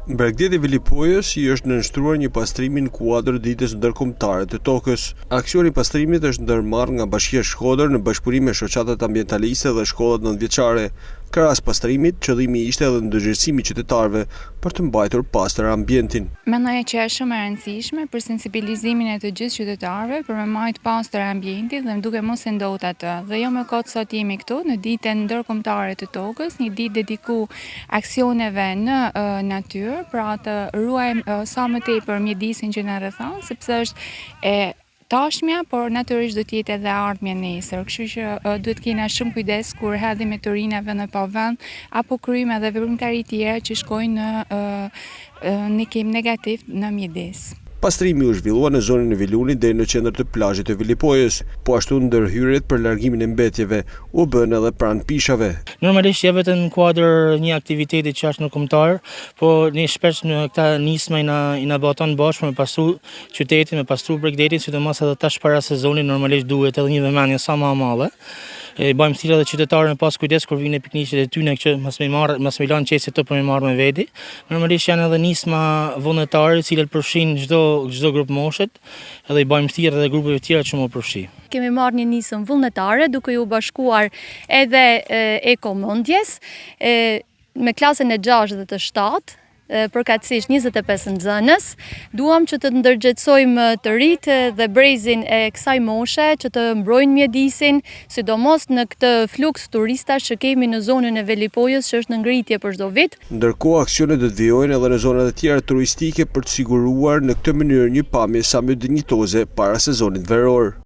Bregdeti i Vilipojës i është nënshtruar një pastrimi në kuadër ditës ndërkombëtare të tokës. Aksioni i pastrimit është ndërmarrë nga Bashkia Shkodër në bashkëpunim me shoqatat ambientaliste dhe shkollat nëntëvjeçare. Krahas pastrimit, qëllimi ishte edhe ndërgjegjësimi i qytetarëve për të mbajtur pastër ambientin. Mendoj që është shumë e rëndësishme për sensibilizimin e të gjithë qytetarëve për me mbajtur pastër ambientin dhe duke mos e ndot atë. Dhe jo më kot sot jemi këtu në ditën ndërkombëtare të tokës, një ditë dedikuar aksioneve në natyrë, pra të ruajmë sa më tepër mjedisin që na rrethon, sepse është e tashmja, por natyrisht do të jetë edhe ardhmja nesër. Kështu që duhet kena shumë kujdes kur hedhim turinave në pavend apo kryejmë edhe veprimtari tjera që shkojnë në ndikim negativ në mjedis. Pastrimi u zhvillua në zonën e Vilunit deri në qendër të plazhit të Vilipojës, po ashtu ndërhyrjet për largimin e mbetjeve u bën edhe pranë pishave. Normalisht je vetëm në kuadër një aktiviteti që është ndërkombëtar, po ne shpesh në këta nisma i na boton bashkë me pastru qytetin, me pastru Bregdetin, sidomos edhe tash para sezonit normalisht duhet edhe një vëmendje sa më e madhe. Bëjmë thirrje edhe qytetarët me pas kujdes kur vinë pikniqet e tyre që mos me lanë qesit të për me marrë me veti. Normalisht janë edhe nisma vullnetare, të cilat përfshin çdo grup moshet, edhe i bëjmë thirrje edhe grupeve tjera që më përfshi. Kemi marrë një nismë vullnetare duke u bashkuar edhe Ekomendjes me klasën e 6 dhe të 7. Përkatësisht 25 nxënës. Duam që të ndërgjegjësojmë të rinjtë dhe brezin e kësaj moshe që të mbrojnë mjedisin, sidomos në këtë fluks turistash që kemi në zonën e Vilipojës që është në ngritje për çdo vit. Ndërkohë aksionet do të vijojnë edhe në zonat e tjera turistike për të siguruar në këtë mënyrë një pamje sa më dinjitoze para sezonit veror.